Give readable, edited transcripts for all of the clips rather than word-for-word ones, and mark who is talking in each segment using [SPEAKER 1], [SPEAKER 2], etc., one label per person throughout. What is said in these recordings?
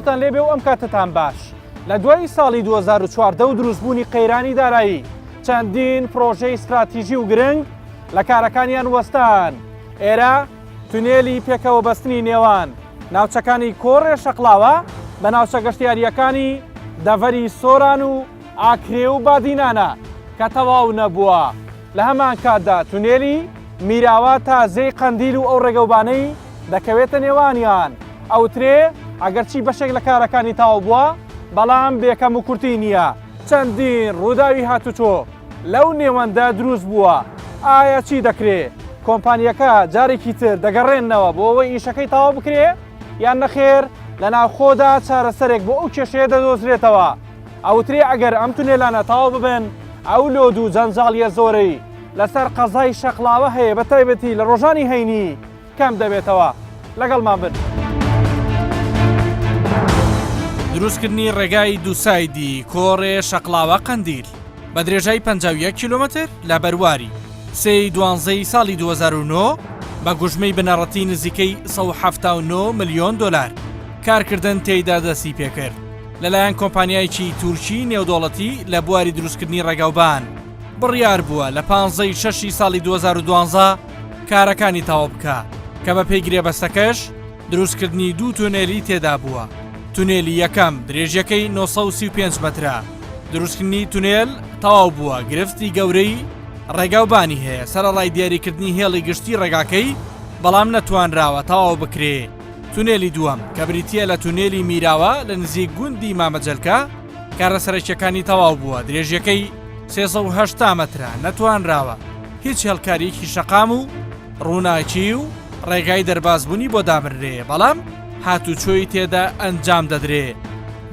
[SPEAKER 1] خۆتان لێبێ و ئەم کاتتان باش. لە دوای ساڵی 2014 و دروستبوونی قەیرانی دارایی چەندین پرۆژەی استراتیژی و گرنگ لە کارەکانیان وەستان. ئێرە تونێلی پێکەوە بەستنی نێوان ناوچەکانی کۆڕێ شەقڵاوە بە ناوچە گەشتیاریەکانی دەڤەری سۆران و ئاکرێ و بادینانە کە تەواو نەبووە. لە هەمان کاتدا تونێلی میراوە تازەی قەندیل و ئەو ڕێگەوبانەی دەکەوێتە نێوانیان. ئەوترێ ئەگەرچی بەشێک لە کارەکانی تاو بووە بەڵام بێکەم و کورتی نییە. چەندین ڕووداوی هاتوچۆ لەو نێوەندە دروست بووە. ئایا چی دەکرێت؟ کۆمپانیەکە جارێکی تر دەگەڕێنەوە بۆ ئەوەی ئیشەکەی تاوا بکرێ یان نەخێر لە ناوخۆدا چارەسەرێک بۆ ئەو کێشەیە دەدۆزرێتەوە. ئەوترێ ئەگەر ئەم تونێلانە تاوا ببن ئەو لۆد و جەنجاڵیە زۆرەی لەسەر قەزای شەقڵاوە هەیە بە تایبەتی لە ڕۆژانی هەینی کەم دەبێتەوە. لەگەڵمان بن.
[SPEAKER 2] دروستکردنی ڕێگای دووسایدی کۆڕێ شەقڵاوە قەندیل بە درێژای 51 کیلۆمەتر لە بەرواری 3/12 ساڵی 2009 بە گوژمەی بنەڕەتی نزیکەی 179 ملیۆن دۆلار کارکردن تێیدا دەستی پێکرد لەلایەن کۆمپانیایکی تورکی نێودوڵەتی لە بواری دروستکردنی ڕێگاوبان. بڕیار بووە لە 15/6 ساڵی 2012 کارەکانی تەواو بکە کە بە پێی گرێبەستەکەش دروستکردنی دوو تونێلی تێدا بووە. تونێلی یەکەم درێژیەکەی 935 مەترە. دروستکردنی تونێل تەواو بووە. گرفتی گەورەی ڕێگاوبانی هەیە سەرەڕای دیاریکردنی هێڵی گشتی ڕێگاکەی بەڵام نەتوانراوە تەواو بکرێ. تونێلی دووەم کە بریتیە لە تونێلی میراوە لە نزیک گوندی مامەجەلکە کارە سەرەکیەکانی تەواو بووە. درێژیەکەی 380 مەترە نەتوانراوە هیچ هێڵکاریەکی شەقام و ڕووناچی و ڕێگای دەربازبوونی بۆ دامرێ بەڵام هاتوچۆی تێدا ئەنجام دەدرێ.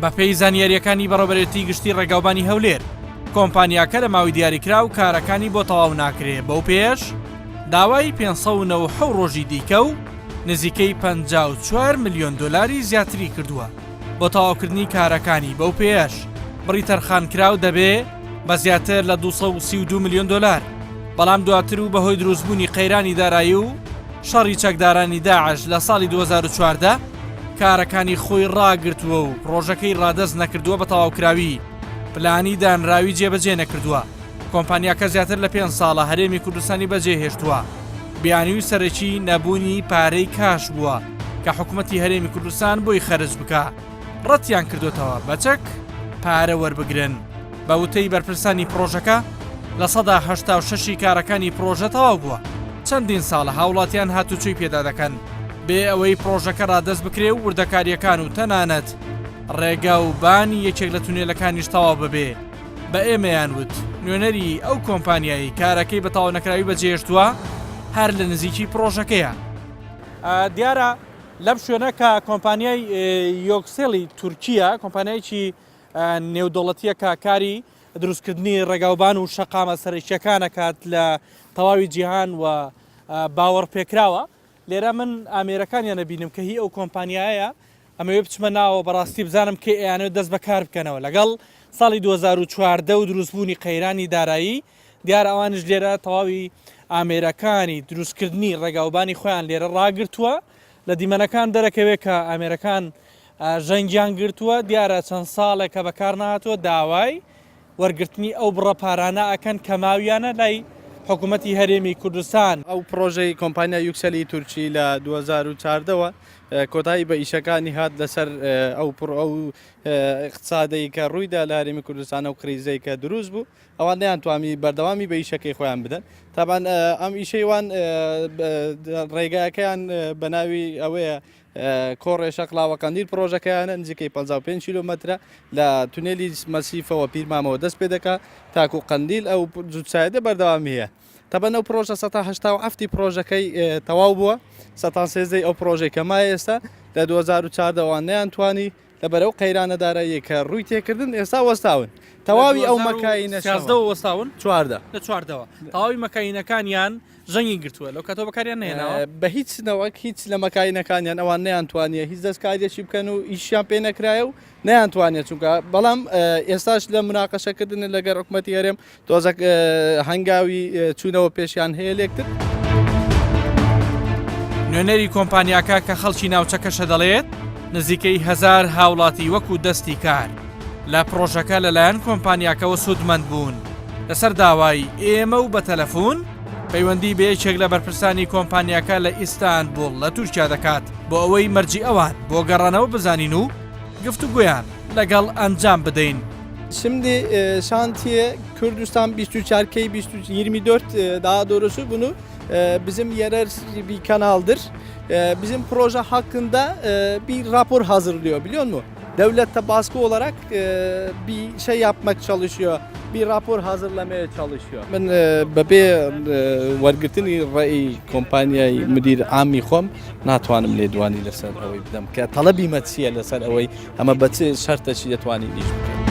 [SPEAKER 2] بە پێی زانیاریەکانی بەڕێوەبەرێتی گشتی ڕێگاوبانی هەولێر کۆمپانیاکە لە ماوەی دیاریکرا و کارەکانی بۆ تەواو ناکرێ. بەو پێش داوای 597 ڕۆژی دیکە و نزیکەی 54 ملیۆن دۆلاری زیاتری کردووە بۆ تەواوکردنی کارەکانی. بەو پێش بڕی تەرخانکراو دەبێ بە زیاتر لە 232 ملیۆن دۆلار بەڵام دواتر و بەهۆی دروستبوونی قەیرانی دارایی و شەڕی چەکدارانی داعش لە ساڵی 2014 کارەکانی خۆی ڕاگرتووە و پرۆژەکەی ڕادەست نەکردووە بە تەواوکراوی. پلانی دانراوی جێبەجێ نەکردووە. کۆمپانیاکە زیاتر لە 5 ساڵە هەرێمی کوردستانی بەجێهێشتووە. بیانووی سەرەکی نەبوونی پارەی کاش بووە کە حکوومەتی هەرێمی کوردستان بۆی خەرج بکە. ڕەتیان کردوتەوە بەچەک پارە وەربگرن. بە وتەی بەرپرسانی پرۆژەکە لە 86 کارەکانی پرۆژە تەواو بووە. چەندین ساڵە هاوڵاتیان هاتوچۆی پێدا دەکەن بێ ئەوەی پرۆژەکە ڕادەست بکرێ و وردەکاریەکان و تەنانەت ڕێگا و بانی یەکێک لە تونێلەکانیش تەواو ببێ. بە ئێمەیان وت نوێنەری ئەو کۆمپانیایی کارەکەی بە تەواو نەکراوی بەجێهێشتووە هەر لە نزیکی پرۆژەکەیە.
[SPEAKER 1] دیارە لەم شوێنە کە کۆمپانیای یۆکسێلی تورکیە کۆمپانیایکی نێودوڵەتیە کە کاری دروستکردنی ڕێگاوبان و شەقامە سەرەکیەکانە کات لە تەواوی جیهان و باوەڕ پێکراوە. لێرە من ئامێرەکانیان نەبینم کە هی ئەو کۆمپانیایە ئەمەوێ بچمە ناوە بەڕاستی بزانم کە ئەیانەوێت دەست بەکار بکەنەوە. لەگەڵ ساڵی 2014 و دروستبوونی قەیرانی دارایی دیارە ئەوانش لێرە تەواوی ئامێرەکانی دروستکردنی ڕێگاوبانی خۆیان لێرە ڕاگرتووە. لە دیمەنەکان دەرەکەوێت کە ئامێرەکان ژەنگیان گرتووە. دیارە چەند ساڵێک کە بەکار نهاتوە داوای وەرگرتنی ئەو بڕەپارانە ئەکەن کە ماویانە لای حکوومەتی هەرێمی کوردستان.
[SPEAKER 3] ئەو پرۆژەی کۆمپانیا یوکسەلی تورکی لە 2014ەوە کۆتایی بە ئیشەکانی هات لەسەر ئەو اقتصادی کە ڕوویدا لە هەرێمی کوردستان و کریزەی کە دروست بوو ئەوان نەیانتوامی بەردەوامی بە ئیشەکەی خۆیان بدەن. تابان ئەم ئیشەیوان ڕێگایەکەیان بە ناوی ئەوەیە کۆڕێ شەقڵاوە قەندیل پرۆژەکەیانە نزیکەی 55 کیلۆمەترە لە تونێلی مەسیفەوە پیرمامەوە دەست پێ دەکات تاکو قەندیل ئەو جووتسایدە بەردەوامی هەیە. تەبەن ئەو پرۆژە 1970 پرۆژەکەی تەواو بووە. 13 ئەو پرۆژەی کەما ئێستا لە 2014وان نەیانتوانی لەبەرەو قەیرانە دارایی کە ڕووی تێکردن ئێستا وەستاون. تەواوی ئەو مەکاینە
[SPEAKER 1] وەستاون لە 14ەوە تەواوی مەکاینەکانیان ژەنگی گرتووە لەو کاتەوە بەکاریان نهێناوە
[SPEAKER 3] بە هیچ نەوەک هیچ لە مەکاینەکانیان ئەوان نەیانتوانیە هیچ دەستکاریەکی بکەن و ئیشیان پێ نەکرایە و نەیانتوانێت چونکە بەڵام ئێستاش لە مناقەشەکردن لەگەر حکوومەتی هەرێم تۆزە هەنگاوی چوونەوە پێشیان هەیە لێکتر.
[SPEAKER 2] نوێنەری کۆمپانیاکە کە خەڵکی ناوچەکەشە دەڵێت نزیکەی 1000 هاوڵاتی وەکو دەستی کار لە پرۆژەکە لەلایەن کۆمپانیاکەوە سوودمەند بوون لەسەر داوای ئێمە و بە تەلەفۆن پەیوەندی بە یەکێک لە بەرپرسانی کۆمپانیاکە لە ئیستانبول لە تورکیا دەکات بۆ ئەوەی مەرجی ئەوان بۆ گەڕانەوە بزانین و گفتوگویان لەگەڵ ئەنجام بدەین.
[SPEAKER 3] Şimdi şantiye Kürdistan 24K 24 daha doğrusu bunu bizim yerel bir kanaldır. Bizim proje hakkında bir rapor hazırlıyor biliyor musun? Devlette baskı olarak bir şey yapmak çalışıyor. Bir rapor hazırlamaya çalışıyor. Ben bebeğe ورگرتنی رأی کۆمپانیای مدیر عامی خۆم ناتوانم لێدوانی لەسەر ئەوەی بدەم کە تەڵەبی مەچیە لەسەر ئەوەی ئەمە بە چ شەرتەشی دەتوانی دیش بکەم.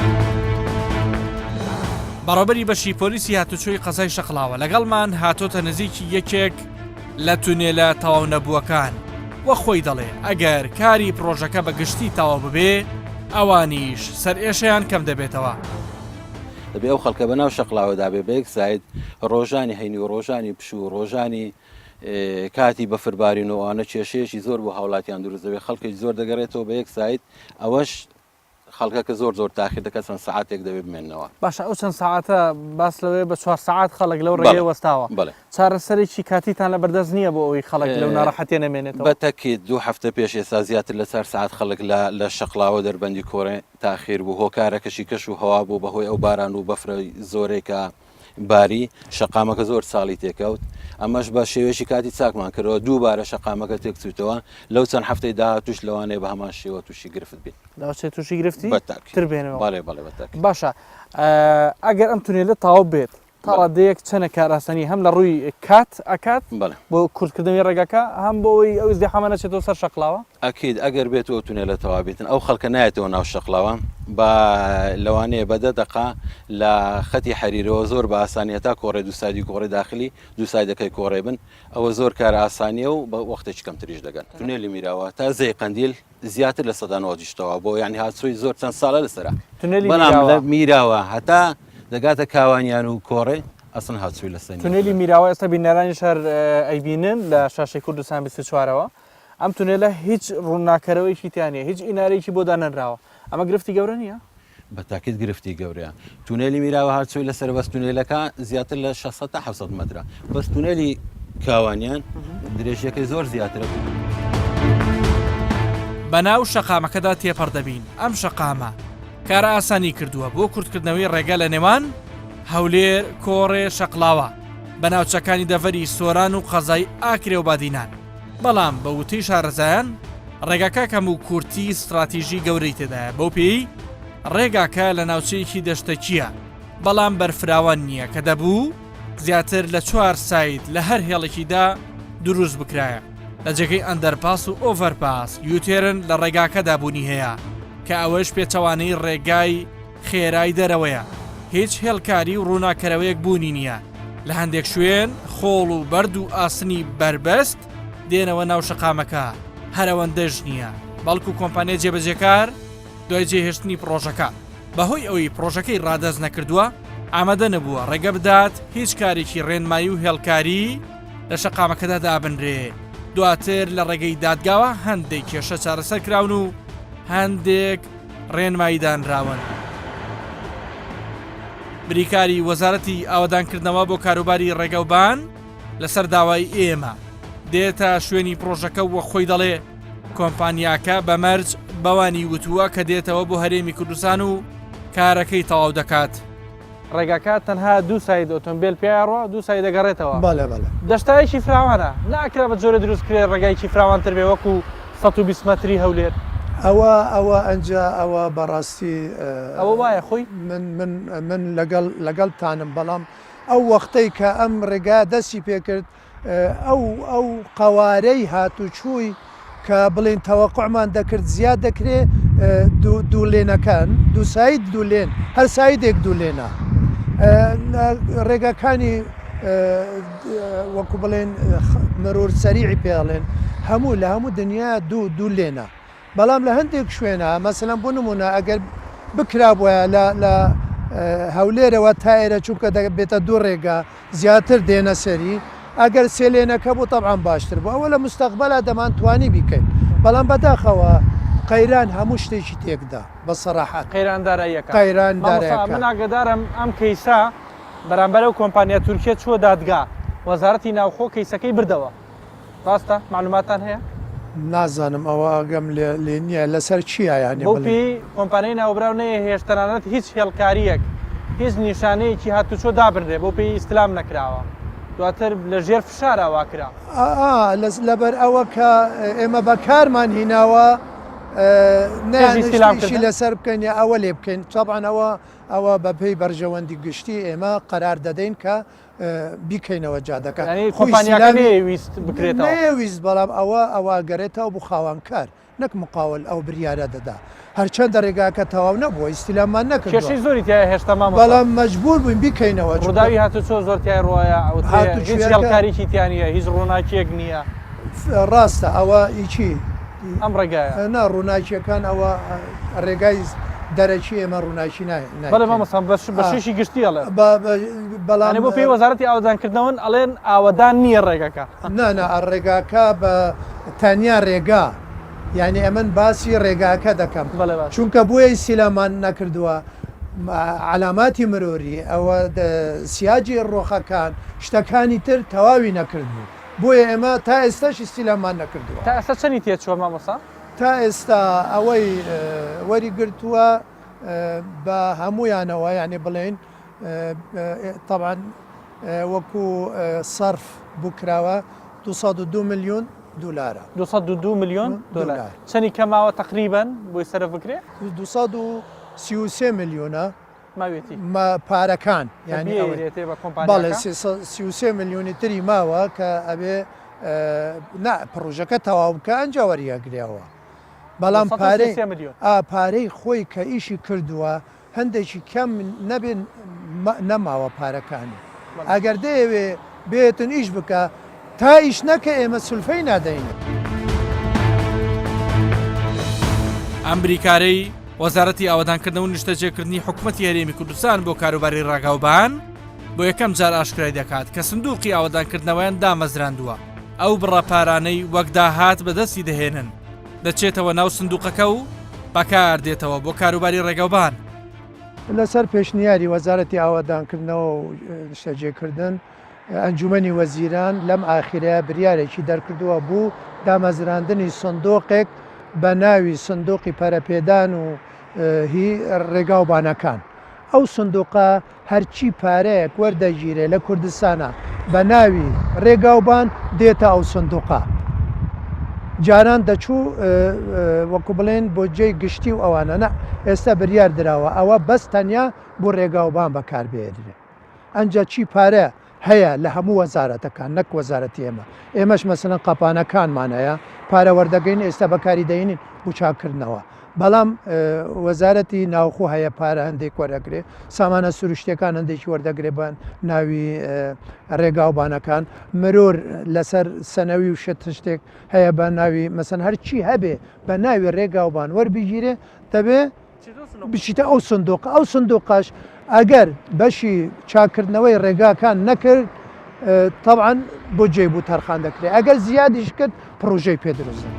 [SPEAKER 2] بەڕێوەبەری بەشی پۆلیسی هاتوچۆی قەزای شەقڵاوە لەگەڵمان هاتۆتە نزیکی یەکێک لە تونێلە تەواو نەبووەکان وە خۆی دەڵێ ئەگەر کاری پرۆژەکە بە گشتی تەواو ببێ ئەوانیش سەر ئێشەیان کەم دەبێتەوە.
[SPEAKER 4] دەبێ ئەو خەڵکە بەناو شەقڵاوەدا بێ بە یەک سایت ڕۆژانی هەینی و ڕۆژانی پش و ڕۆژانی کاتی بەفربارینەوەوانە کێشەیەکی زۆر بۆ هاوڵاتیان دروست دەبێت خەڵکی زۆر دەگەڕێتەوە بە یەک سایت ئەوەش خەڵکەکە زۆر تاخیر دەکات چەند سەعاتێک دەبێت بمێنەوە.
[SPEAKER 1] باشە ئەو چەند ساعتە باس لەوێ بە 4 ساعت خەڵک لەو ڕێگەی وەستاوە چارەسەرێکی کاتیتان لە بەردەست نییە بۆ ئەوەی خەڵک لەو ناڕەحەتیە نەمێنێتەوە.
[SPEAKER 4] بەتەکیت 2 هەفتە پێش ئێستا زیاتر لە 4 ساعت خەڵک لە شەقڵاوە دەربەندی کۆڕێ تاخیر بوو هۆکارەکەشی کەش و هەوا بوو بەهۆی ئەو باران و بەفرە زۆرێکە باری شەقامەکە زۆر ساڵی تێکەوت ئەمەش بە شێوێکی کاتی چاکمان کردەوە دووبارە شەقامەکە تێکچووتەوە لەو چەند هەفتەی داهاتوش لەوانەیە بە هەمان شێوە تووشی گرفت بێت
[SPEAKER 1] لەوەچێ تووشی گرفتی تر بێنەوە.
[SPEAKER 4] بەڵێ بەتاکی.
[SPEAKER 1] باشە ئەگەر ئەم تونێلە تەواو بێت تا ڕادەیەک چەنە کاراسانی هەم لە ڕووی کات ئەکات بۆ کورتکردنەوەی ڕێگەکە هەم بۆ ئەوەی ئەو زیحامە نەچێتەوە سەر شەقڵاوە.
[SPEAKER 4] ئەکید ئەگەر بێتەوە تونێلە تەواو بێتن ئەو خەڵکە نایەتەوە ناو شەقڵاوە بە لەوانەیە بە 10 دقە لە خەتی حەریرەوە زۆر بە ئاسانیە تا کۆڕێ دو سایدی کۆڕێ داخلی دو سایدەکەی کۆڕێ بن ئەوە زۆر کار ئاسانیە و بە وەختێکی کەمتریش دەگەن. تونێلی میراوە تا زەی قەندیل زیاتر لە 190 بۆ یعنی هاتسۆی زۆر چەند ساڵە لەسرە بەڵام لە میراوە هەتا دەگاتە کاوانیان و کۆڕێ ئەسن هاتسووی لەسەر
[SPEAKER 1] تونێلی میراوە ئێستا بینەرانی شار ئەیبینن لە شاشەی کوردستان 24ەوە ئەم تونێلە هیچ ڕووناکەرەوەیکی تیانە هیچ ئینارێکی بۆ دانەنراوە ئەمە گرفتی گەورە نییە؟
[SPEAKER 4] بە تاکید گرفتی گەورەیە تونێلی میراوە هاتسووی لەسەر بەس تونێلەکە زیاتر لە 600 تا 700 مەترە بەس تونێلی کاوانیان درێژیەکەی زۆر زیاترە.
[SPEAKER 2] بەناو شەقامەکەدا تێپەردەبین ئەم شەقامە کارە ئاسانی کردووە بۆ کورتکردنەوەی ڕێگە لە نێوان هەولێر کۆڕێ شەقڵاوە بەناوچەکانی دەڤەری سۆران و قەزای ئاکرێ و بادینان بەڵام بە وتەی شارەزایان ڕێگاکە کەم و کورتی استراتیژی گەورەی تێدایە بەو پێی ڕێگاکە لە ناوچەیەکی دەشتەکیە بەڵام بەرفراوان نییە کە دەبوو زیاتر لە 4 ساید لە هەر هێڵێکیدا دروست بکرایە لە جێگەی ئەندەرپاس و ئۆڤەرپاس یوتێرن لە ڕێگاکەدا بوونی هەیە کە ئەوەش پێچەوانەی ڕێگای خێرای دەرەوەیە هیچ هێڵکاری و ڕووناکەرەوەیەک بوونی نییە لە هەندێک شوێن خۆڵ و بەرد و ئاسنی بربەست دێنەوە ناو شەقامەکە هەرەوەندەش نییە بەڵکو کۆمپانیای جێبەجێکار دوای جێهێشتنی پرۆژەکە بەهۆی ئەوەی پرۆژەکەی ڕادەست نەکردووە ئامادە نەبووە ڕێگە بدات هیچ کارێکی ڕێنمایی و هێڵکاری لە شەقامەکەدا دابنرێ دواتر لە ڕێگەی دادگاوە هەندێک کێشە چارەسەر کراون و هەندێک ڕێنماییدانراون. بریکاری وەزارەتی ئاوەدانکردنەوە بۆ کاروباری ڕێگەوبان لەسەر داوای ئێمە دێتە شوێنی پرۆژەکە وە خۆی دەڵێ کۆمپانیاکە بەمەرج بەوانی وتووە کە دێتەوە بۆ هەرێمی کوردستان و کارەکەی تەواو دەکات.
[SPEAKER 1] ڕێگاکە تەنها 2 ساید ئۆتۆمبیل پێڕۆ 2 ساید دەگەڕێتەوە دەشتایەکی فراوانە ناکرا بە جۆرە دروستکرێ ڕێگایکی فراوانتر بێ وەکو 120 مەتری هەولێر
[SPEAKER 5] ئەوە ئەنجا ئەوە بەڕاستی
[SPEAKER 1] ئەوە وایە خۆی
[SPEAKER 5] من لەگەڵتانم بەڵام ئەو وەختەی کە ئەم ڕێگا دەستی پێکرد ئەو قەوارەی هاتوچووی کە بڵێن تەوەقعمان دەکرد زیاد دەکرێت دوولێنەکان دو ساید دوولێن هەر سایدێک دوولێنە ڕێگەکانی وەکو بڵێن مرور سەریعی پێڵێن هەموو لە هەموو دنیا دوولێنە بەڵام لە هەندێک شوێنە مەسەلەن بۆ نمونە ئەگەر بکرابووە لە هەولێرەوە تا ئێرە چووکە دەبێتە 2 ڕێگە زیاتر دێنە سەری ئەگەر سێلێنەکە بۆ تەبعاً باشتر بوو ئەوە لە مستەقبەلا دەمانتوانی بیکەین بەڵام بەداخەوە قەیران هەموو شتێکی تێکدا بە سەراحەت
[SPEAKER 1] قەیرانداراییەکە
[SPEAKER 5] قەیراندارەکە
[SPEAKER 1] من ئاگدارم ئەم کەیسا بەرامبەر ئەو کۆمپانیا تورکیە چوە دادگا وەزارەتی ناوخۆ کەیسەکەی بردەوە ڕاستە معلوماتان هەیە
[SPEAKER 5] نازانم ئەوە ئەگەم لێ نییە لەسەر چیە یانی
[SPEAKER 1] بۆپی کۆمپانیای ناوبراو نەیە هێشتەنانەت هیچ هێڵکاریەک هیچ نیشانەیەکی هاتوچۆ دابردێ بۆ پێی ئیسلام نەکراوە دواتر لە ژێر فشارەوە کرا
[SPEAKER 5] لەبەر ئەوە کە ئێمە بەکارمان هیناوە نشی لەسەر بکەین یا ئەوە لێ بکەین طبعاً ئەوە بەپێی بەرژەوەندی گشتی ئێمە قەرار دەدەین کە بیکەینەوە جادەکە
[SPEAKER 1] کۆمپانیاکەویست بکرێتەوە
[SPEAKER 5] نەویست بەڵام ئەوە گەرێتەوە بۆ خاوەنکار نەک مقاول ئەو بریارە دەدا هەرچەندە ڕێگاکە تەواو نەبووە ئیسیلامان نەکرد
[SPEAKER 1] کێشەی زۆری تیا هێشتەمان
[SPEAKER 5] بەڵام مەجبور بووین بیکەینەوە
[SPEAKER 1] ڕووداوی هاتوچۆ زۆر تای ڕواایە هیچ هێڵکاریی تیانە هیچ ڕووناکیەک نییە
[SPEAKER 5] ڕاستە ئەوە هیچی
[SPEAKER 1] ئەم ڕێگایە
[SPEAKER 5] نا ڕووناکیەکان ئەوە ڕێگای دەرەکی ئێمە ڕووناکی
[SPEAKER 1] بەڵێ مامۆستا بەشێشی گشتی ئەڵێ
[SPEAKER 5] بەڵام
[SPEAKER 1] بۆ پێی وەزارەتی ئاوادانکردنەوەن ئەڵێن ئاوادان نییە ڕێگەکە
[SPEAKER 5] نانا ڕێگاکە بە تەنیا ڕێگا یعنی ئەمن باسی ڕێگاکە دەکەم چونکە بۆیە سیلامان نەکردووە علاماتی مرۆری ئەوە سیاجی ڕۆخەکان شتەکانی تر تەواوی نەکردبوو بۆیە ئێمە تا ئێستاشی سیلامان نەکردووە
[SPEAKER 1] تا ئێستا چەندی تێچوە مامۆستا
[SPEAKER 5] تا ئێستا ئەوەی وەریگرتووە بە هەمویانەوە یعنی بڵێن طبعاً وەکو سەرف بکراوە 202 میلیۆن دلارە
[SPEAKER 1] 202 میلیۆن دلار چەندی کەماوە تقریباً بۆی سەرف بکرێ
[SPEAKER 5] 233 میلیۆنە
[SPEAKER 1] ماوێتی
[SPEAKER 5] پارەکان یعنی
[SPEAKER 1] بەڵێ
[SPEAKER 5] 33 میلیۆنی تری ماوە کە ئەبێ پرۆژەکە تەواو بکە ئەنجا وەریەگرێەوە بەڵام پارەی خۆی کە ئیشی کردووە هەندێکی کەم نەبێن نەماوە پارەکانی ئەگەر دەیەوێ بێتن ئیش بکە تا ئیش نەکە ئێمە سولفەی نادەین.
[SPEAKER 2] ئەم بریکارەی وەزارەتی ئاوادانکردنەوە و نیشتەجێکردنی حکوومەتی هەرێمی کوردستان بۆ کاروباری ڕاگاوبان بۆ یەکەم جار ئاشکرای دەکات کە سندوقی ئاوادانکردنەوەیان دامەزراندووە ئەو بڕەپارانەی وەک داهات بەدەستی دەهێنن دەچێتەوە ناو سندوقەکە و بەکار دێتەوە بۆ کاروباری ڕێگاوبان.
[SPEAKER 5] لەسەر پێشنیاری وەزارەتی ئاوادانکردنەوە و نیشتەجێکردن ئەنجومەنی وەزیران لەم ئاخیرەیە بریارێکی دەرکردووە بوو دامەزراندنی سندۆقێک بە ناوی سندۆقی پەرەپێدان و هی ڕێگاوبانەکان. ئەو سندوقە هەرچی پارەیەک وەردەگیرێ لە کوردستانە بە ناوی ڕێگاوبان دێتە ئەو سندوقە. جاران دەچوو وەکو بڵێن بۆ جێی گشتی و ئەوانە نە ئێستا بریار درراوە ئەوە بەس تەنیا بۆ ڕێگاوبان بەکاربێنرێ. ئەنجا چی پارە هەیە لە هەموو وەزارەتەکان نەک وەزارەتی ئێمەش مەسەن قاپانەکانمان هەیە پارە وەردەگەین ئێستا بەکاری دەینین بۆ چاکردنەوە. بەڵام وەزارەتی ناوخۆ هەیە پارە هەندێک وەرەگرێ سامانە سروشتەکان هەندێکی وەردەگرێ بن ناوی ڕێگاوبانەکان مرۆر لەسەر سەنەوی و شتێک هەیە بە ناوی مەسەن هەرچی هەبێ بە ناوی ڕێگاوبان وەربگیرێ دەبێ بچیتە ئەو سندۆق ئەو سندۆقاش ئەگەر بەشی چاکردنەوەی ڕێگاکان نەکرد طبعاً بۆ جێ بوو تەرخان دەکرێت ئەگەر زیادیش کرد پرۆژەی پێدرۆزن.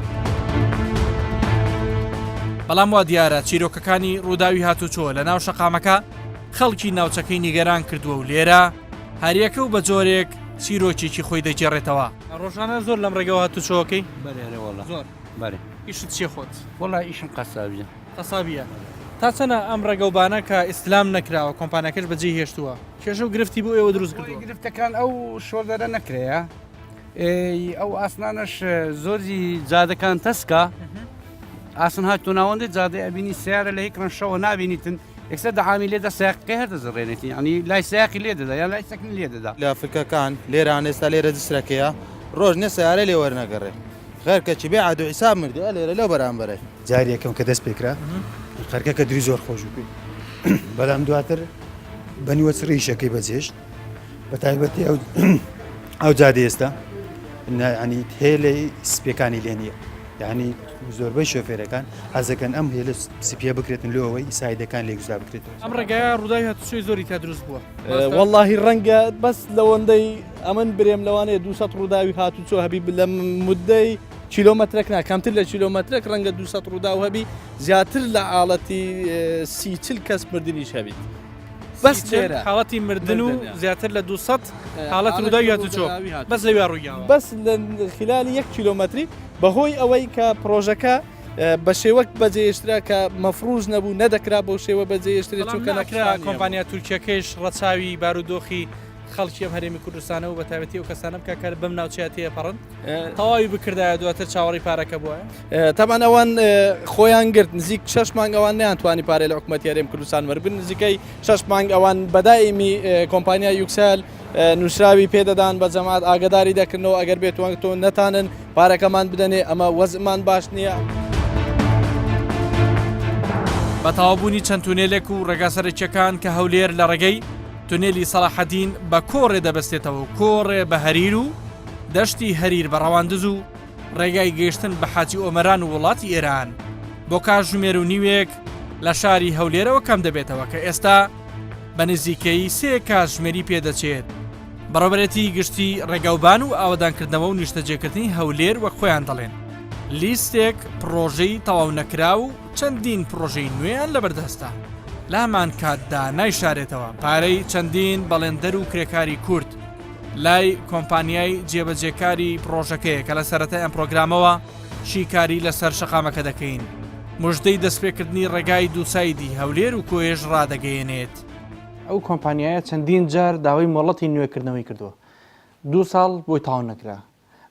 [SPEAKER 2] بەڵام وا دیارە چیرۆکەکانی ڕووداوی هاتوچۆ لە ناو شەقامەکە خەڵکی ناوچەکەی نیگەران کردووە و لێرە هەریەکە و بە جۆرێک چیرۆکێکی خۆی دەگێڕێتەوە. ڕۆژانە زۆر لەم ڕێگەوە هاتوچۆکەی
[SPEAKER 6] زۆر
[SPEAKER 2] ئیشت چی خۆت؟
[SPEAKER 6] وڵای ئیشم قەسابیە
[SPEAKER 2] قەسابیە تا چەنە ئەم ڕێگەوبانە کە ئیسلام نەکراوە کۆمپانیاکەش بەجێ هێشتووە کێشە و گرفتی بۆ ئێوە دروست کردووە
[SPEAKER 6] گرفتەکان ئەو شۆردەرە نەکرەیە ئەو ئاسنانش زۆری جادەکان تەسکە ئاسن هاتۆ ناوەندی جادەی ئەبینی سیارە لە هیچ ڕەنشەوە نابینیتن یەکسەر دەعامی لێدە ساقی هەر دەزڕێنێتی ینی لای ساقی لێ دەدا یان لای سەکنی لێ دەدا
[SPEAKER 7] لە ئەفریقەکان لێران ئێستا لێرە دسرەکەیە ڕۆژ نە سیارە لێ وەرنەگەڕێ خەرکەچی بێ عادو حیساب مردی لێرە لەو بەرامبەرە
[SPEAKER 8] جاری یەکەم کە دەست پێکرا خەرکەکە دری زۆر خۆش بووی بەڵام دواتر بەنیوە ڕیشەکەی بەجێشت بە تایبەتی ئەو جادی ئێستا ینی هێلەی سپیەکانی لێ نییە یعنی زۆربەی شۆفێرەکان حەزەکەن ئەم هێلە سپیە بکرێتن لەوەوەی سایدەکان لێگوزار بکرێتەوە.
[SPEAKER 2] ئەم ڕێگایە ڕووداوی هاتوچۆی زۆری تا دروست بووە
[SPEAKER 3] واللهی ڕەنگە بەس لەوەندەی ئەمن برێم لەوانەیە 200 ڕووداوی هاتوچۆ هەبی لە مدەی کیلۆمەترێک نا کەمتر لە کیلۆمەترێک ڕەنگە 200 ڕوودا و هەبی زیاتر لە ئاڵەتی 30 کەس مردنیش هەبیت بەس لێرە
[SPEAKER 2] حاڵەتی مردن و
[SPEAKER 3] مردن.
[SPEAKER 2] زیاتر لە 200 حاڵەت ڕووداوی هاتوچۆ بەس لەوێ ڕوویاوە
[SPEAKER 3] بەس لە خلالی 1 کیلۆمەتری بەهۆی ئەوەی کە پرۆژەکە بە شێوەک بەجێشترا کە مەفروز نەبوو نەدەکرا بۆ شێوە بەجێشترێت چونکە
[SPEAKER 2] نەکرا کۆمپانیا تورکیەکەیش ڕەچاوی بارودۆخی خەڵکی ئەم هەرێمی کوردستانە و بە تایبەتی و کەسانە بکە بەم ناوچەیە تێپەڕن تەواوی بکردایە دواتر چاوەڕی پارەکە بووە
[SPEAKER 3] تامان ئەوان خۆیان گرت نزیک 6 مانگ ئەوان نیانتوانی پارێ لە حکوومەتی هەرێمی کوردستان وەربن نزیکەی 6 مانگ ئەوان بەدایمی کۆمپانیا یوکسال نووسراوی پێدەدان بە جەماعەت ئاگداری دەکردنەوە ئەگەر بێتوان تۆ نەتانن پارەکەمان بدەنێ ئەمە وەزمان باش نییە.
[SPEAKER 2] بە تەواوبوونی چەند تونێلێک و ڕێگاسەرچیەکان کە هەولێر لە ڕێگەی تونێلی سەلاحەدین بە کۆڕێ دەبەستێتەوە و کۆڕێ بە هەریر و دەشتی هەریر بە ڕەواندز و ڕێگای گەیشتن بە حاجی ئۆمەران و وڵاتی ئێران بۆ کاتژمێر و نیوێک لە شاری هەولێرەوە کەم دەبێتەوە کە ئێستا بە نزیکەی 3 کاتژمێری پێدەچێت. بەڕێوەبەرێتی گشتی ڕێگاوبان و ئاوەدانکردنەوە و نیشتەجێکردنی هەولێر وەک خۆیان دەڵێن لیستێک پرۆژەی تەواو نەکرا و چەندین پرۆژەی نوێیان لەبەردەستە لامان کاتدا نایشارێتەوە پارەی چەندین بەڵێندەر و کرێکاری کورد لای کۆمپانیای جێبەجێکاری پرۆژەکەیە کە لە سەرەتای ئەم پرۆگرامەوە شیکاری لەسەر شەقامەکە دەکەین مژدەی دەستپێکردنی ڕێگای دووسایدی هەولێر و کۆیێژ ڕادەگەیەنێت.
[SPEAKER 1] ئەو کۆمپانیایە چەندین جار داوای مۆڵەتی نوێکردنەوەی کردووە 2 ساڵ بۆی تاوا نەکرا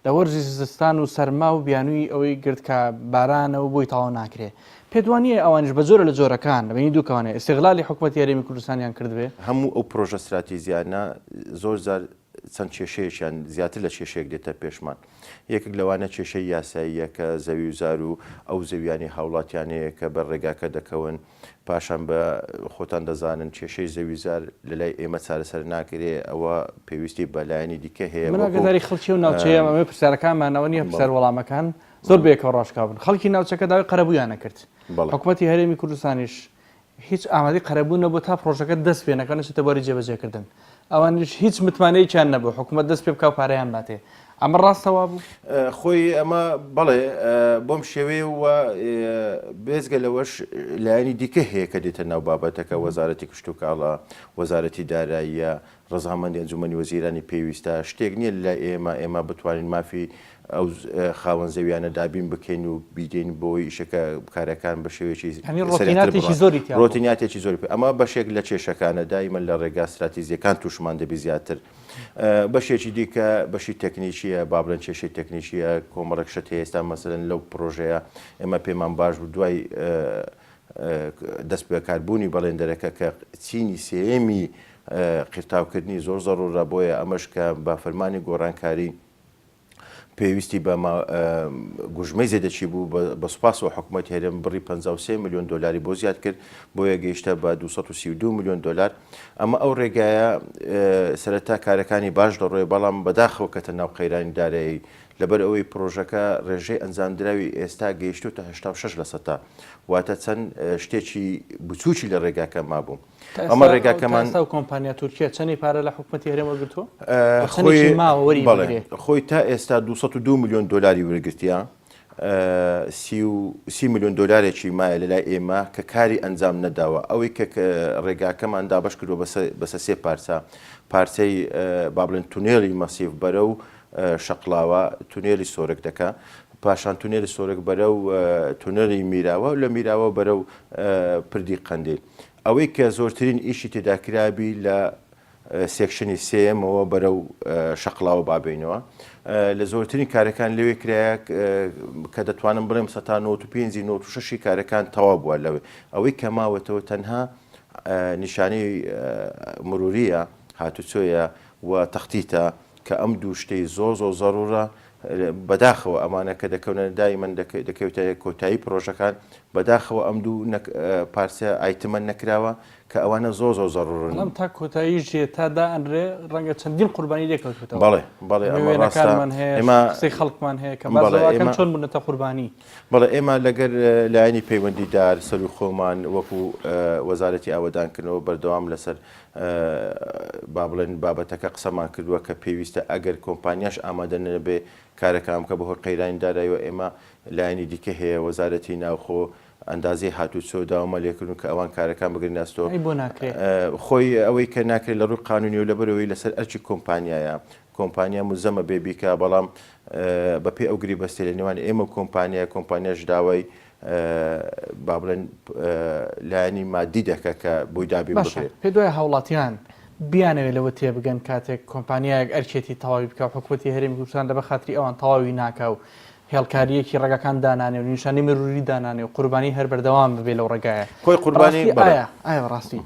[SPEAKER 1] لە وەرزی زستان و سەرما و بیانووی ئەوەی گرت کە بارانەوە بۆی تاوا ناکرێ پێدوانیە ئەوانش بە زۆرە لە جۆرەکان لەبینی دووکەوانێ ئستیغلالی حکوومەتی هەرێمی کوردستانیان کردبێ
[SPEAKER 9] هەموو ئەو پرۆژە استراتیزیانە زۆر زار چەند کێشەیەکیان زیاتر لە کێشەیەک دێتە پێشمان یەکێک لەوانە کێشەی یاساییە کە زەوی وزار و ئەو زەویانی هاوڵاتیانەیە کە بە ڕێگاکە دەکەون پاشان بە خۆتان دەزانن کێشەی زەویزار لە لای ئێمە چارەسەر ناکرێ ئەوە پێویستی بەلایەنی دیکە هەیە
[SPEAKER 1] منگەداری خەڵکی و ناوچەیە ئەمە پرسیارەکانمانەوە نیە پرسیار وەڵامەکان زۆر بێکەوە ڕاشکا بن خەڵکی ناوچەکە داوای قەرەبوویانە کرد حکوومەتی هەرێمی کوردستانیش هیچ ئامادەی قەرەبوو نەبوو تا پرۆژەکە دەست پێ نەکەن چێتە بەری جێبەجێکردن ئەوانش هیچ متمانەیەکیان نەبوو حکوومەت دەست پێ بکە و پارەیان ناتێ ئەمە ڕاستەوا بوو
[SPEAKER 9] خۆی ئەمە بەڵێ بۆم شێوەیە وە بێزگە لەوەش لایەنی دیکە هەیە کە دێتە ناو بابەتەکە وەزارەتی کشت و کاڵە وەزارەتی داراییە ڕەزامەندی ئەنجومەنی وەزیرانی پێویستە شتێک نییە لە ئێمە بتوانین مافی ئەو خاوەن زەویانە دابین بکەین و بیدەین بۆی ئیشەکە کارەکان بە شێوەیەکی ڕۆتیناتێکی زۆری ئەمە بەشێک لە کێشەکانە دایمەن لە ڕێگا استراتیزیەکان تووشمان دەبی زیاتر بەشێکی دیکە بەشی تەکنیکیە بابلەن کێشەی تەکنیکیە کۆمەڵک شت ئێستا مەسەلەن لەو پرۆژەیە ئێمە پێمان باش بوو دوای دەست بەکاربوونی بەڵێندەرەکە کە چینی سێمی قیرتاوکردنی زۆر زەڕورە بۆیە ئەمەش کە بە فەرمانی گۆڕانکاری پێویستی بە گوژمەی زێدەچی بوو بە سوپاس و حکوومەتی هەرێم بڕی 53 میلیۆن دلاری بۆ زیاد کرد بۆیە گەیشتە بە 232 میلیۆن دلار ئەمە ئەو ڕێگایە سەرەتا کارەکانی باش دەڕۆی بەڵام بەداخەوە کەتە ناو قەیرانی دارایی لەبەر ئەوەی پرۆژەکە ڕێژەی ئەنجامدراوی ئێستا گەیشتوتە 86% واتە چەند شتێکی بچوکی لە ڕێگاکە مابوو ئەمە ڕێگاکەمان
[SPEAKER 1] کۆمپانیا تورکیا چەندی پارە لە حکوومەتی هەرێمە گرتووە
[SPEAKER 9] خۆی تا ئێستا 202 میلیۆن دلاری وەرگرتیە 30 میلیۆن دلارێکی مایە لە لای ئێمە کە کاری ئەنجام نەداوە ئەوەی کە ڕێگاکەمان دابش کردووە بەسە سێ پارچەی بابلن تونێلی مەسیف بەرە و شەقلاوە تونێلی سۆرک دەکە پاشان تونێلی سۆرک بەرە و تونێلی میراوە و لە میراوە بەرە و پردی قەندیل ئەوەی کە زۆرترین ئیشی تێداکرابی لە سێکشنی سێمەوە بەرە و شەقلاوە بابینەوە لە زۆرترین کارەکان لەوێ کرایە کە دەتوانم بڵێم 95-96 کارەکان تەواو بووە لەوێ ئەوەی کە ماوەتەوە تەنها نیشانەی مروریە هاتوچۆیە و تەختیتە کە ئەم دوو شتەی زۆر زەڕورە بەداخەوە ئەمانە کە دەکەونە دایمەن دەکەوێتە کۆتایی پرۆژەکان بەداخەوە ئەم دوو پارچە ئایتمە نەکراوە کە ئەوانە زۆ زەڕورن
[SPEAKER 1] ئەم تا کۆتایی ژێ تادا ئەنرێ ڕەنگە چەندین قوربانی لێکەوتوتەوە
[SPEAKER 9] بەڵێ ئەمە
[SPEAKER 1] ڕاستەکانمان هەیە قسەی خەڵکمان هەیە کە بەڵێ چۆن بوونەتە قوربانی
[SPEAKER 9] بەڵێ ئێمە لەگەر لایەنی پەیوەندیدار سەر و خۆمان وەکو وەزارەتی ئاوەدانکردنەوە بەردەوام لەسەر با بڵێن بابەتەکە قسەمان کردووە کە پێویستە ئەگەر کۆمپانیاش ئامادە نەبێ کارەکەم کە بەهۆی قەیرانی داراییەوە ئێمە لایەنی دیکە هەیە وەزارەتی ناوخۆ ئەندازەی هاتوچۆ داوامە لێکردن کە ئەوان کارەکان بگرن ناستۆ خۆی ئەوەی کە ناکرێت لە ڕووی قانونی و لەبەرەوەی لەسەر ئەرچی کۆمپانیایە کۆمپانیا مزەمە بێبیکە بەڵام بەپێ ئەو گری بەستێ لە نێوان ئێمە کۆمپانیاش داوای با بڵێن لایەنی مادی دەکە کە بۆی دابی بکرێت
[SPEAKER 1] پێ دوای هاوڵاتیان بیانەوێت لەوە تێبگەن کاتێک کۆمپانیایەک ئەرچێتی تەواوی بکە حکووەتی هەرێمی کوردستان لە بە خاتری ئەوان تەواوی ناکە و هێڵکاریەکی ڕێگەکان دانانێ و نیشانی مروری دانانێ و قوربانی هەر بەردەوام ببێ لەو ڕێگایە
[SPEAKER 9] خۆی قوربانی
[SPEAKER 1] ئایا ڕاستی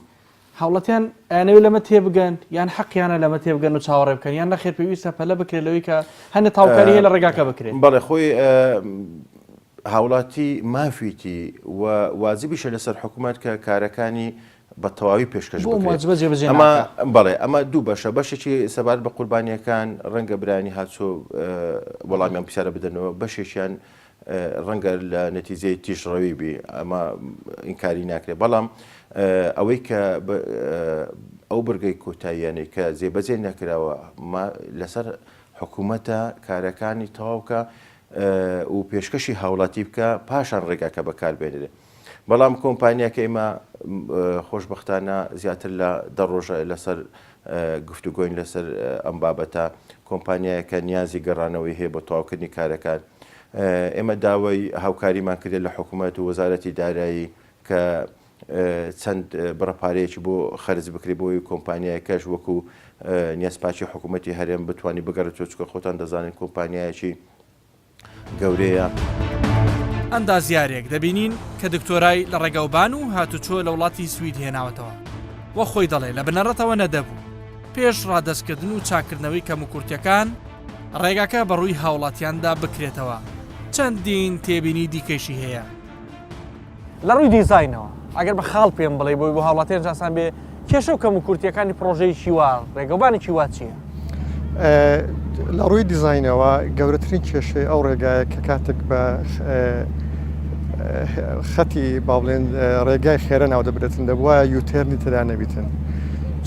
[SPEAKER 1] هاوڵەتیان ئەنەوێت لەمە تێبگەن یان حەقییانە لەمە تێبگەن و چاوەڕێ بکەن یان نەخێر پێویستە پەلە بکرێت لەوەی کە هەنە تاوکاری هەیە لە ڕێگاکە بکرێت
[SPEAKER 9] بەڵێ خۆی هاوڵاتی مافیتی و واجبیشە لەسەر حکوومەت کە کارەکانی بە تەواوی پێشکەش ئەمە بەڵێ ئەمە دوو بەشە بەشێکی سەبات بە قوربانیەکان ڕەنگە برانی هاتچۆ وەڵامیان پرسیارە بدەنەوە بەشێکیان ڕەنگە لە نەتیجەی تیژڕەوی بی ئەمە ئینکاری ناکرێت بەڵام ئەوەی کە ئەو بەرگەی کۆتاییانەی کە جێبەجێ نەکراوە لەسەر حکوومەتە کارەکانی تەواوکە و پێشکەشی هاوڵاتی بکە پاشان ڕێگاکە بەکاربێنێت بەڵام کۆمپانیاکە ئێمە خۆشببختانە زیاتر لە دەڕۆژە لەسەر گفتوگۆین لەسەر ئەم بابەتە کۆمپانیایەکە نیازی گەڕانەوەی هەیە بە تەواوکردنی کارەکان ئێمە داوای هاوکاریمان کردێت لە حکوومەت و وەزارەتی دارایی کە چەند بڕەپارەیەکی بۆ خەرج بکرێت بۆی کۆمپانیایەکەش وەکو نیازپاچی حکوومەتی هەرێم بتوانانی بگەڕێتەوە چکە خۆتان دەزانین کۆمپانیایەکی گەورەیە.
[SPEAKER 2] ئەندازیارێک دەبینین کە دکتۆرای لە ڕێگەوبان و هاتوچۆ لە وڵاتی سوید هێناوەتەوە وە خۆی دەڵێ لە بنەڕەتەوە نەدەبوو پێش ڕادەستکردن و چاکردنەوەی کەموکورتیەکان ڕێگاکە بەڕووی هاوڵاتیاندا بکرێتەوە چەندین تێبینی دیکەشی هەیە
[SPEAKER 1] لە ڕووی دیزاینەوە ئەگەر بە خاڵ پێم بڵێ بۆی بۆ هاوڵاتیان جاسان بێ کێشە و کەموکورتیەکانی پرۆژەی چیوا ڕێگەوبانی چیوا چییە؟
[SPEAKER 10] لە ڕووی دیزاینەوە گەورەترین کێشەی ئەو ڕێگایە کە کاتێک بە خەتی باڵێن ڕێگای خێرە ناو دەبرێتن دەبواە یوتێرنی تێدا نەبیتن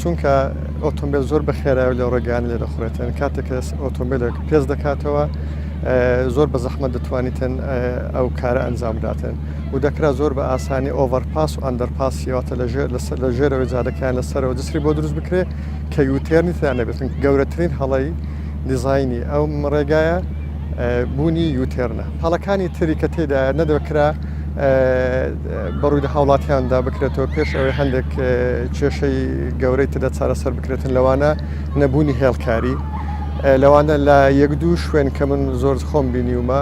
[SPEAKER 10] چونکە ئۆتۆمبیل زۆر بە خێرایی لە ڕێگان لێ دەخورێتن کاتێک ئۆتۆمبیلێک پێز دەکاتەوە زۆر بە زەحمەت دەتوانیتن ئەو کارە ئەنجام بداتن و دەکرا زۆر بە ئاسانی ئۆڤەرپاس و ئەندەرپاسیەوەتە لە ژێرەوەی جادەکان لەسەرەوە جسری بۆ دروست بکرێت کە یوتێرنی تێدا نەبێتن گەورەترین هەڵی دیزایانی ئەو ڕێگایە بوونی یوتێرنە هەڵەکانی تری کە تێدا نەدەکرا بەڕووی هاوڵاتیاندا بکرێتەوە پێش ئەوەی هەندێک کێشەی گەورەی تدا چارەسەر بکرێتن لەوانە نەبوونی هێڵکاری لەوانە لە یەک دوو شوێن کە من زۆر خۆم بینیومە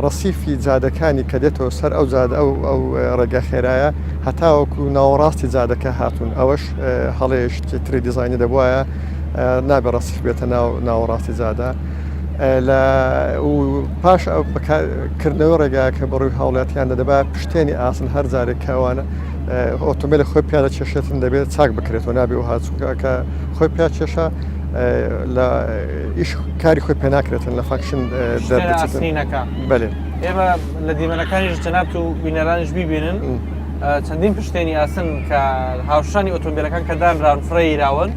[SPEAKER 10] ڕەسیفی جادەکانی کە دێتەوە سەر ئەو جادە ئەو ڕێگە خێرایە هەتاوەکو ناوەڕاستی جادەکە هاتوون ئەوەش هەڵەیەش تری دیزاینی دەبواە نابێ ڕەسیف بێتە ناوەڕاستی جادە پاش کردنەوە ڕێگاکە بەڕووی هاوڵاتیان دەبا پشتێنی ئاسن هەر جارێک کەوانە ئۆتۆمبیلە خۆی پیادە چێشێتن دەبێت چاک بکرێتەوە نابێ و هاچووکە خۆی پیا چێشە لە ئیش کاری خۆی پێ ناکرێتن لە فاکشن
[SPEAKER 1] دەربچینەکە
[SPEAKER 10] بەێ
[SPEAKER 1] ئێمە لە دیمەنەکانیش جەناب و بینەرانش بیبینن چەندین پشتێنی ئاسن کە هاوشانی ئۆتۆمبیلەکان کە دانران فڕێیراون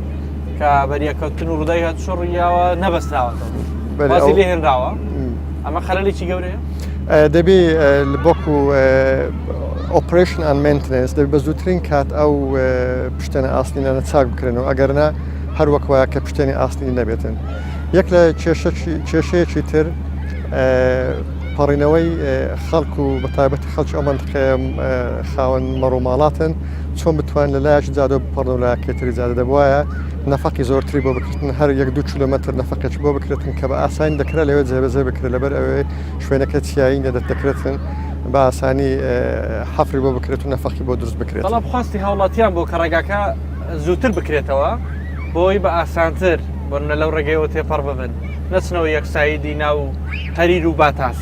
[SPEAKER 1] کە بەریەکەوتن و ڕوودای هات شۆڕیاوە نەبەستراوەتەوە بازی لێ هێنراوە ئەمە خەلەلێکی گەورەیە
[SPEAKER 10] دەبێ بۆکو ئۆپریشن ئەند مێنتنس دەبێت بە زووترین کات ئەو پشتێنە ئاسنینانە چاک بکرێنەوە ئەگەرنا هەر وەکوایە کە پشتێنی ئاسنی نەبێتن یەک لە کێشەیەکی تر پەڕینەوەی خەڵک و بەتایبەتی خەڵکی ئەو منطقەیە خاوەن مەڕووماڵاتن چۆن بتوان لە لایەکی جادە بپەڕنەوە لە کێتری جادە دەبواە نەفەقی زۆرتری بۆ بکردن هەر 1-2 کیلۆمەتر نەفەقێکی بۆ بکرێتن کە بە ئاسانی دەکرێت لەوێ جێبەجێ بکرێت لەبەر ئەوەی شوێنەکە چیایی دەکرێتن بە ئاسانی حەفری بۆ بکرێت و نەفەقی بۆ دروست بکرێت
[SPEAKER 1] بەڵام خواستی هاوڵاتیان بۆ کە ڕێگاکە زووتر بکرێتەوە بۆی بە ئاسانتر بۆنە لەو ڕێگەیەوە تێپەڕ ببن نەچنەوە یەکسایدی ناو هەریر و باتاس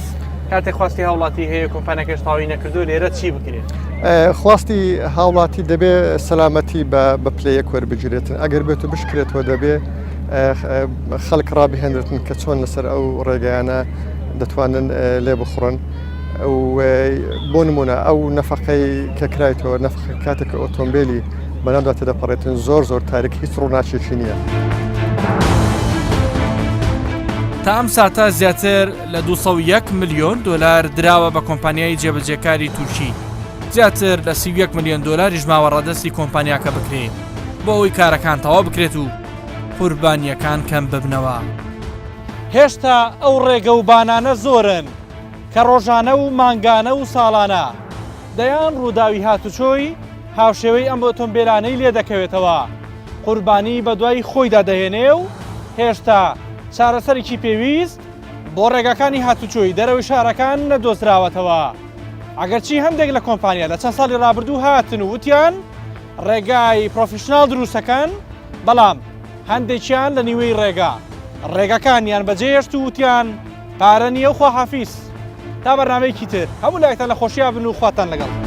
[SPEAKER 1] کاتێک خواستی هاوڵاتی هەیە کۆمپانیەکەش تاوی نەکردو لێرە چی بکرێت؟
[SPEAKER 10] خواستی هاوڵاتی دەبێ سەلامەتی بە پلەیەک وەربگیرێتن ئەگەر بێت و بشکرێتەوە دەبێ خەڵک ڕابهێنرتن کە چۆن لەسەر ئەو ڕێگەیانە دەتوانن لێ بخڕن بۆ نمونە ئەو نەفقەی کە کرایتەوە نەفق کاتێک ئۆتۆمبیلی بەناوداتە دەپەڕێتن زۆر تاریک هیچ ڕووناچێکی نییە.
[SPEAKER 2] تا ئەم ساتە زیاتر لە 201 ملیۆن دلار دراوە بە کۆمپانیای جێبەجێکاری تورکی، زیاتر لە 31 ملیۆن دلاریش ماوە ڕادستی کۆمپانیاکە بکرێت بۆ ئەوەی کارەکان تەواو بکرێت و قوربانیەکان کەم ببنەوە.
[SPEAKER 1] هێشتا ئەو ڕێگە و بانانە زۆرن کە ڕۆژانە و مانگانە و ساڵانە دەیان ڕووداوی هاتوچۆی هاوشێوەی ئەم ئۆتۆمبیلانەی لێ دەکەوێتەوە، قوربانی بە دوای خۆیدا دەهێنێ و هێشتا چارەسەرێکی پێویست بۆ ڕێگەکانی هاتوچۆی دەرەوەی شارەکان نەدۆزراوەتەوە. ئەگەرچی هەندێک لە کۆمپانیا لە چەند ساڵی ڕابردوو هاتن و وتیان ڕێگای پرۆفیشناڵ دروستەکەن، بەڵام هەندێکیان لە نیوەی ڕێگەکانیان بەجێهێشت و وتیان پارە نییە و خواحافیز. تا بەرنامەیەکی تر هەموو لایەکتان لە خۆشییا بن و خواتان لەگەڵ.